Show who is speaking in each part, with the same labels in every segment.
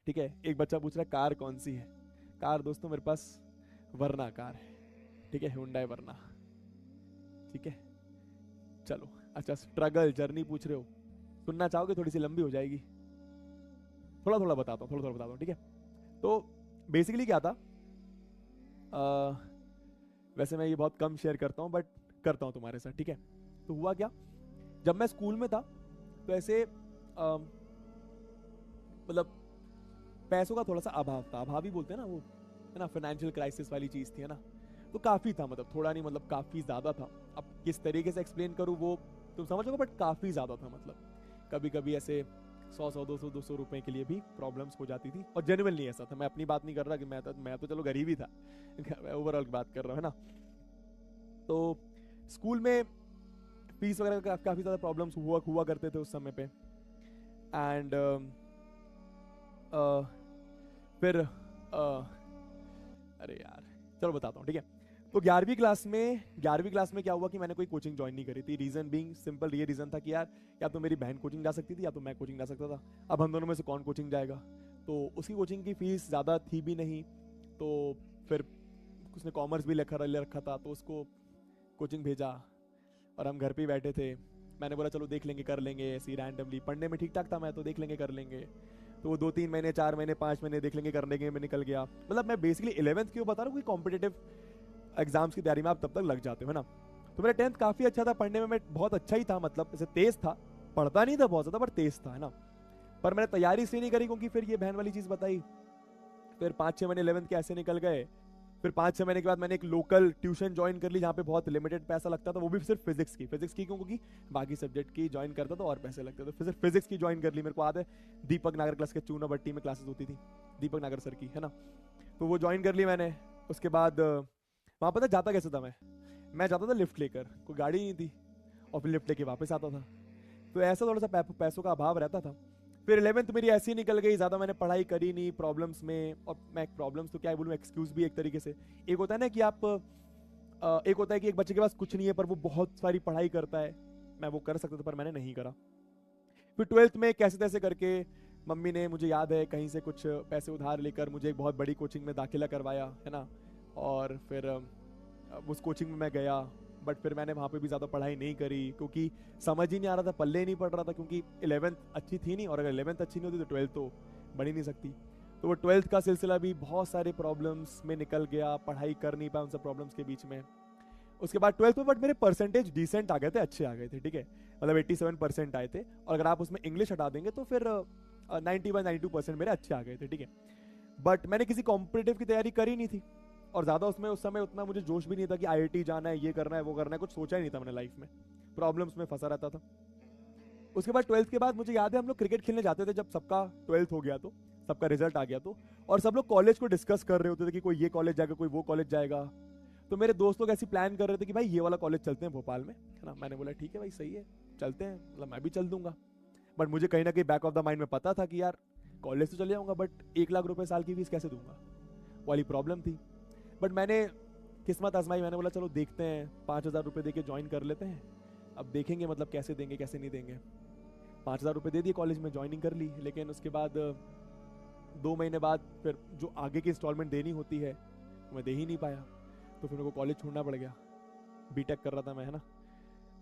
Speaker 1: ठीक है, एक बच्चा पूछ रहा है कार कौन सी है। कार दोस्तों मेरे पास वरना कार है, ठीक है, हुंडई वरना। ठीक है, चलो। अच्छा, स्ट्रगल जर्नी पूछ रहे हो, सुनना चाहोगे? थोड़ी सी लंबी हो जाएगी, थोड़ा थोड़ा बताता हूँ, थोड़ा थोड़ा बताता हूँ, ठीक है। तो बेसिकली क्या था, वैसे मैं ये बहुत कम शेयर करता हूँ बट करता हूँ तुम्हारे साथ, ठीक है। तो हुआ क्या, जब मैं स्कूल में था तो ऐसे मतलब पैसों का थोड़ा सा अभाव था, अभाव ही बोलते हैं ना वो, है ना, फाइनेंशियल क्राइसिस वाली चीज थी, है ना। तो काफी था, मतलब थोड़ा नहीं, मतलब काफी ज्यादा था। अब किस तरीके से एक्सप्लेन करूँ वो तुम समझोगे, बट काफी ज्यादा था। मतलब कभी कभी ऐसे 100 100 200 200 रुपए के लिए भी प्रॉब्लम्स हो जाती थी, और जेन्युइनली ऐसा था। मैं अपनी बात नहीं कर रहा कि मैं तो चलो गरीब ही था मैं ओवरऑल की बात कर रहा हूँ, है ना। तो स्कूल में फीस वगैरह का काफी ज्यादा प्रॉब्लम्स हुआ करते थे उस समय पे। एंड फिर अरे यार, चलो बताता हूँ, ठीक है। तो 11वीं क्लास में क्या हुआ कि मैंने कोई कोचिंग ज्वाइन नहीं करी थी। रीजन बीइंग सिंपल, ये रीजन था कि यार या तो मेरी बहन कोचिंग जा सकती थी या तो मैं कोचिंग जा सकता था। अब हम दोनों में से कौन कोचिंग जाएगा। तो उसकी कोचिंग की फीस ज़्यादा थी भी नहीं। तो फिर उसने कॉमर्स भी ले रखा था, तो उसको कोचिंग भेजा। और हम घर पे ही बैठे थे। मैंने बोला चलो देख लेंगे, कर लेंगे, ऐसे ही रैंडमली। पढ़ने में ठीक ठाक था मैं, तो देख लेंगे, कर लेंगे। तो वो 2 3 महीने, 4 महीने, 5 महीने देख लेंगे, करने के में निकल गया। मतलब मैं बेसिकली 11th क्यों बता रहा हूँ कि कॉम्पिटेटिव एग्जाम्स की तैयारी में आप तब तक लग जाते हो, है ना। तो मेरा 10th काफी अच्छा था, पढ़ने में मैं बहुत अच्छा ही था, मतलब ऐसे तेज था। पढ़ता नहीं था बहुत ज्यादा, पर तेज था, है ना। पर मैंने तैयारी इसलिए नहीं करी क्योंकि फिर ये बहन वाली चीज बताई। फिर 5 6 महीने 11th के ऐसे निकल गए। फिर 5 6 महीने के बाद मैंने एक लोकल ट्यूशन ज्वाइन कर ली, जहाँ पे बहुत लिमिटेड पैसा लगता था, वो भी सिर्फ फिजिक्स की क्योंकि बाकी सब्जेक्ट की ज्वाइन करता था और पैसे लगते थे। फिर सिर्फ फिजिक्स की ज्वाइन कर ली। मेरे को याद है दीपक नागर क्लास के चूना भट्टी में क्लासेस होती थी, दीपक नागर सर की, है ना। तो वो ज्वाइन कर ली मैंने। उसके बाद वहाँ पता जाता कैसे था मैं जाता था लिफ्ट लेकर, कोई गाड़ी नहीं थी, और फिर लिफ्ट लेके वापस आता था। तो ऐसा थोड़ा सा पैसों का अभाव रहता था। फिर 11th मेरी ऐसी निकल गई, ज़्यादा मैंने पढ़ाई करी नहीं प्रॉब्लम्स में। और मैं प्रॉब्लम्स तो क्या बोलूँ, एक्सक्यूज भी एक तरीके से। एक होता है ना कि आप एक होता है कि एक बच्चे के पास कुछ नहीं है पर वो बहुत सारी पढ़ाई करता है। मैं वो कर सकता था पर मैंने नहीं करा। फिर 12th में कैसे तैसे करके मम्मी ने, मुझे याद है, कहीं से कुछ पैसे उधार लेकर मुझे एक बहुत बड़ी कोचिंग में दाखिला करवाया, है ना। और फिर उस कोचिंग में मैं गया। बट फिर मैंने वहाँ पे भी ज़्यादा पढ़ाई नहीं करी क्योंकि समझ ही नहीं आ रहा था, पल्ले नहीं पड़ रहा था, क्योंकि 11th अच्छी थी नहीं, और अगर 11th अच्छी नहीं होती तो 12th तो बन ही नहीं सकती। तो वो 12th का सिलसिला भी बहुत सारे प्रॉब्लम्स में निकल गया, पढ़ाई कर नहीं पाया उन सब प्रॉब्लम्स के बीच में। उसके बाद 12th में बट मेरे परसेंटेज डिसेंट आ गए थे, अच्छे आ गए थे, ठीक है। मतलब 87% आए थे, और अगर आप उसमें इंग्लिश हटा देंगे तो फिर 90 92% मेरे अच्छे आ गए थे, ठीक है। बट मैंने किसी कॉम्पिटेटिव की तैयारी करी नहीं थी, और ज्यादा उसमें उस समय उतना मुझे जोश भी नहीं था कि आईआईटी जाना है, ये करना है, वो करना है, कुछ सोचा ही नहीं था मैंने लाइफ में। प्रॉब्लम्स में फंसा रहता था। उसके बाद 12th के बाद मुझे याद है हम लोग क्रिकेट खेलने जाते थे, जब सबका 12th हो गया तो, सबका रिजल्ट आ गया तो। और सब लोग कॉलेज को डिस्कस कर रहे होते थे कि कोई ये कॉलेज जाएगा, कोई वो कॉलेज जाएगा। तो मेरे दोस्त लोग ऐसी प्लान कर रहे थे कि भाई ये वाला कॉलेज चलते हैं भोपाल में, है ना। मैंने बोला ठीक है भाई, सही है, चलते हैं, मतलब मैं भी चल दूंगा। बट मुझे कहीं ना कहीं बैक ऑफ द माइंड में पता था कि यार कॉलेज तो चले जाऊंगा बट 1 लाख रुपए साल की फीस कैसे दूंगा, वाली प्रॉब्लम थी। बट मैंने किस्मत आजमाई, मैंने बोला चलो देखते हैं, 5,000 रुपये दे के ज्वाइन कर लेते हैं। अब देखेंगे मतलब कैसे देंगे कैसे नहीं देंगे। 5,000 रुपये दे दिए, कॉलेज में ज्वाइनिंग कर ली। लेकिन उसके बाद 2 महीने बाद फिर जो आगे की इंस्टॉलमेंट देनी होती है वो मैं दे ही नहीं पाया। तो फिर मेरे को कॉलेज छोड़ना पड़ गया। बीटेक कर रहा था मैं, है ना।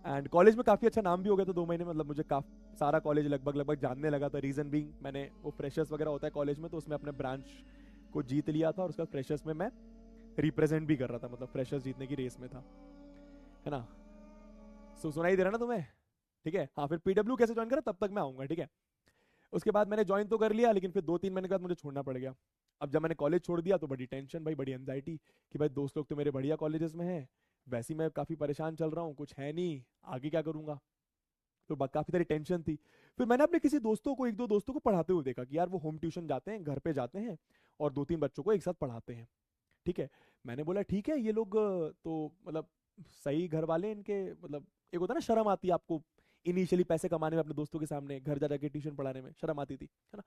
Speaker 1: एंड कॉलेज में काफ़ी अच्छा नाम भी हो गया था 2 महीने में, मतलब मुझे काफ़ी सारा कॉलेज लगभग लगभग जानने लगा था। रीज़न बीइंग मैंने वो फ्रेशर्स वगैरह होता है कॉलेज में, तो उसमें अपने ब्रांच को जीत लिया था, और उसका फ्रेशर्स में मैं रिप्रेजेंट भी कर रहा था, मतलब फ्रेशर्स जीतने की रेस में था, है ना। सुनाई दे रहा ना तुम्हें? ठीक है, हाँ। फिर पीडब्ल्यू कैसे ज्वाइन करा तब तक मैं आऊंगा, ठीक है। उसके बाद मैंने ज्वाइन तो कर लिया, लेकिन फिर 2 3 महीने के बाद मुझे छोड़ना पड़ गया। अब जब मैंने कॉलेज छोड़ दिया तो बड़ी टेंशन भाई, बड़ी एंजाइटी कि भाई दोस्त लोग तो मेरे बढ़िया कॉलेजेस में हैं, वैसे ही मैं काफ़ी परेशान चल रहा हूँ, कुछ है नहीं, आगे क्या करूंगा। तो काफ़ी सारी टेंशन थी। फिर मैंने अपने किसी दोस्तों को, 1 2 दोस्तों को पढ़ाते हुए देखा कि यार वो होम ट्यूशन जाते हैं, घर पे जाते हैं, और 2 3 बच्चों को एक साथ पढ़ाते हैं, ठीक है। मैंने बोला ठीक है, ये लोग तो मतलब सही घर वाले इनके, मतलब एक होता है ना शर्म आती है आपको इनिशियली पैसे कमाने में, अपने दोस्तों के सामने घर जा जाके ट्यूशन पढ़ाने में शर्म आती थी, है ना।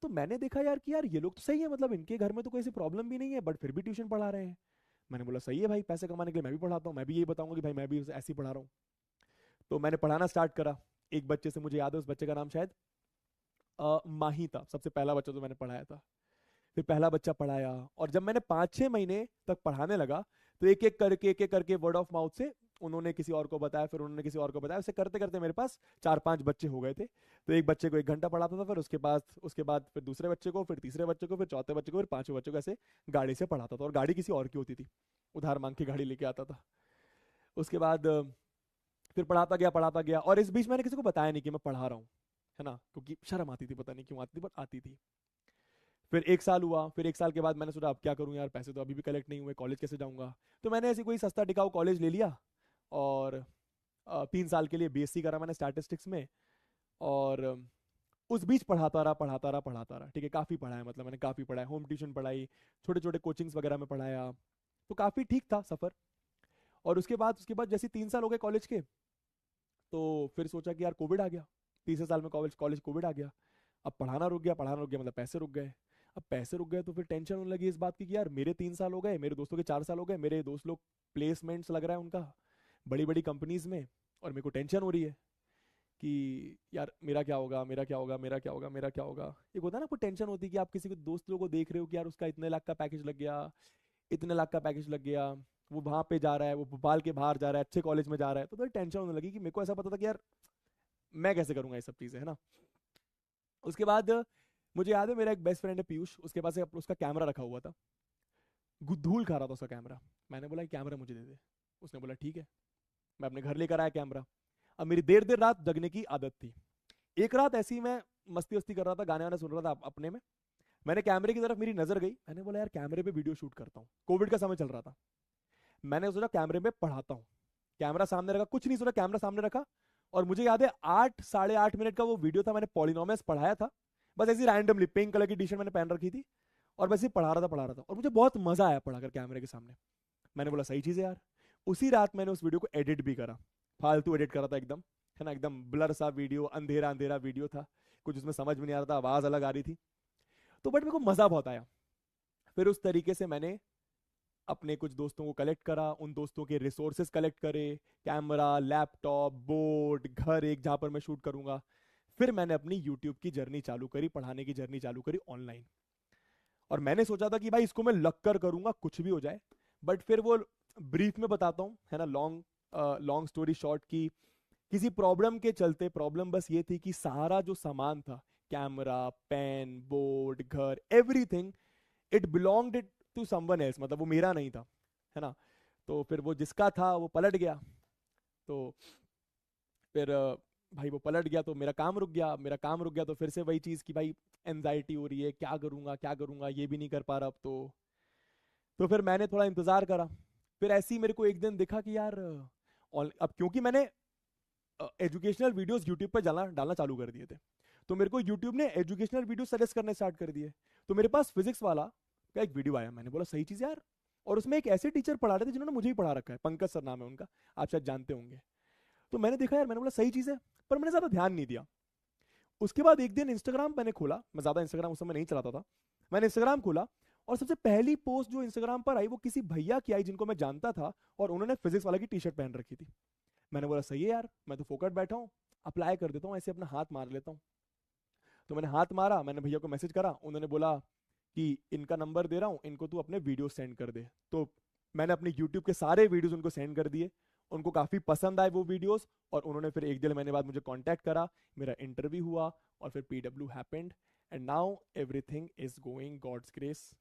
Speaker 1: तो मैंने देखा यार कि यार ये लोग तो सही है, मतलब इनके घर में तो कोई ऐसी प्रॉब्लम भी नहीं है, बट फिर भी ट्यूशन पढ़ा रहे हैं। मैंने बोला सही है भाई, पैसे कमाने के लिए मैं भी पढ़ाता हूँ, मैं भी यही बताऊंगा कि भाई मैं भी ऐसे ही पढ़ा रहा हूँ। तो मैंने पढ़ाना स्टार्ट करा। एक बच्चे से मुझे याद है, उस बच्चे का नाम शायद माही था सबसे पहला बच्चा जो मैंने पढ़ाया था। फिर पहला बच्चा पढ़ाया, और जब मैंने 5-6 महीने तक पढ़ाने लगा तो एक एक करके वर्ड ऑफ माउथ से उन्होंने किसी और को बताया, फिर उन्होंने किसी और को बताया, ऐसे करते करते मेरे पास 4-5 बच्चे हो गए थे। तो एक बच्चे को 1 घंटा पढ़ाता था, फिर उसके बाद फिर दूसरे बच्चे को, फिर तीसरे बच्चे को, फिर चौथे बच्चे को, फिर पांचवें बच्चे को, ऐसे गाड़ी से पढ़ाता था। और गाड़ी किसी और की होती थी, उधार मांग के गाड़ी लेके आता था। उसके बाद फिर पढ़ाता गया, और इस बीच मैंने किसी को बताया नहीं कि मैं पढ़ा रहा हूँ, है ना, क्योंकि शर्म आती थी, पता नहीं क्यों आती थी, बट आती थी। फिर 1 साल हुआ, फिर 1 साल के बाद मैंने सोचा अब क्या करूं यार, पैसे तो अभी भी कलेक्ट नहीं हुए, कॉलेज कैसे जाऊंगा। तो मैंने ऐसी कोई सस्ता टिकाऊ कॉलेज ले लिया, और 3 साल के लिए बीएससी करा मैंने स्टैटिस्टिक्स में। और उस बीच पढ़ाता रहा, ठीक है, काफ़ी पढ़ा है, मतलब मैंने काफ़ी पढ़ा है, होम ट्यूशन पढ़ाई, छोटे छोटे कोचिंग्स वगैरह में पढ़ाया, तो काफ़ी ठीक था सफ़र। और उसके बाद जैसे 3 साल हो गए कॉलेज के, तो फिर सोचा कि यार कोविड आ गया, तीसरे साल में कॉलेज कॉलेज कोविड आ गया। अब पढ़ाना रुक गया, मतलब पैसे रुक गए। अब पैसे रुक गए तो फिर टेंशन होने लगी इस बात की कि यार मेरे 3 साल हो गए, मेरे दोस्तों के 4 साल हो गए, मेरे दोस्त लोग प्लेसमेंट्स लग रहा है उनका बड़ी बड़ी कंपनीज में, और मेरे को टेंशन हो रही है कि यार मेरा क्या होगा, मेरा क्या होगा, मेरा क्या होगा, मेरा क्या होगा। एक होता है ना, आपको टेंशन होती है कि आप किसी को दोस्त लोगों को देख रहे हो कि यार उसका इतने लाख का पैकेज लग गया, इतने लाख का पैकेज लग गया, वो वहां पे जा रहा है, वो भोपाल के बाहर जा रहा है, अच्छे कॉलेज में जा रहा है, तो थोड़ी टेंशन होने लगी कि मेरे को ऐसा पता था कि यार मैं कैसे करूंगा ये सब चीजें, है ना। उसके बाद मुझे याद है, मेरा एक बेस्ट फ्रेंड है पीयूष, उसके पास उसका कैमरा रखा हुआ था, धूल खा रहा था उसका कैमरा। मैंने बोला कैमरा मुझे दे दे। उसने बोला ठीक है। मैं अपने घर लेकर आया कैमरा। अब मेरी देर देर रात जगने की आदत थी। एक रात ऐसी ही मैं मस्ती वस्ती कर रहा था, गाने वाने सुन रहा था अपने में, मैंने कैमरे की तरफ मेरी नजर गई, मैंने बोला यार कैमरे पे वीडियो शूट करता हूँ, कोविड का समय चल रहा था। मैंने सोचा कैमरे में पढ़ाता हूँ, कैमरा सामने रखा, कुछ नहीं सोचा, कैमरा सामने रखा। और मुझे याद है 8-8.5 मिनट का वो वीडियो था, मैंने पॉलिनोमियल्स पढ़ाया था, बस ऐसी रैंडमली, पिंक कलर की टी शर्ट मैंने पहन रखी थी, और बस ये पढ़ा रहा था, और मुझे बहुत मजा आया पढ़ाकर कैमरे के सामने। मैंने बोला सही चीज है यार। उसी रात मैंने उस वीडियो को एडिट भी करा, फालतू एडिट करा था एकदम, है ना, एकदम ब्लर सा वीडियो, अंधेरा अंधेरा वीडियो था, कुछ उसमें समझ में नहीं आ रहा था, आवाज अलग आ रही थी, तो बट मेरे को मजा बहुत आया। फिर उस तरीके से मैंने अपने कुछ दोस्तों को कलेक्ट करा, उन दोस्तों के रिसोर्सेज कलेक्ट करे, कैमरा, लैपटॉप, बोर्ड, घर एक जहां पर मैं शूट करूंगा। फिर मैंने अपनी यूट्यूब की जर्नी चालू करी, पढ़ाने की जर्नी चालू करी ऑनलाइन। और मैंने सोचा था कि भाई इसको मैं लग कर करूंगा, कुछ भी हो जाए। बट फिर वो ब्रीफ में बताता हूँ, है ना, लॉन्ग लॉन्ग स्टोरी शॉर्ट की, किसी प्रॉब्लम के चलते, प्रॉब्लम बस ये थी कि सारा जो सामान था, कैमरा, पेन, बोर्ड, घर, everything, it belonged to someone else, मतलब वो मेरा नहीं था, है ना। तो फिर वो जिसका था वो पलट गया, तो फिर भाई वो पलट गया तो मेरा काम रुक गया, मेरा काम रुक गया तो फिर से वही चीज़ कि भाई एनजाइटी हो रही है, क्या करूंगा क्या करूंगा, ये भी नहीं कर पा रहा अब तो फिर मैंने थोड़ा इंतजार करा। फिर ऐसे ही मेरे को एक दिन दिखा कि यार अब क्योंकि मैंने एजुकेशनल वीडियोस यूट्यूब पे डालना डालना चालू कर दिए थे, तो मेरे को यूट्यूब ने एजुकेशनल वीडियो सजेस्ट करने स्टार्ट कर दिए। तो मेरे पास फिजिक्स वाला का एक वीडियो आया, मैंने बोला सही चीज़ यार। और उसमें एक ऐसे टीचर पढ़ा रहे थे जिन्होंने मुझे ही पढ़ा रखा है, पंकज सर नाम है उनका, आप शायद जानते होंगे। तो मैंने देखा यार, मैंने बोला सही चीज़ है, पर मैंने ज़्यादा ध्यान नहीं दिया। उसके बाद एक दिन इंस्टाग्राम मैंने खोला, मैं ज़्यादा इंस्टाग्राम उस समय नहीं चलाता था, मैंने इंस्टाग्राम खोला, और सबसे पहली पोस्ट जो इंस्टाग्राम पर आई वो किसी भैया की आई जिनको मैं जानता था, और उन्होंने फिजिक्स वाला की टी शर्ट पहन रखी थी। मैंने बोला सही है यार, मैं तो फोकट बैठा हूँ, अप्लाई कर देता हूँ, ऐसे अपना हाथ मार लेता हूँ। तो मैंने हाथ मारा, मैंने भैया को मैसेज करा, उन्होंने बोला कि इनका नंबर दे रहा हूँ, इनको तू अपने वीडियो सेंड कर दे। तो मैंने अपने यूट्यूब के सारे वीडियोस उनको सेंड कर दिए, उनको काफ़ी पसंद आए वो वीडियोस, और उन्होंने फिर 1 डेढ़ महीने बाद मुझे कांटेक्ट करा, मेरा इंटरव्यू हुआ, और फिर PW happened, and now everything is going God's grace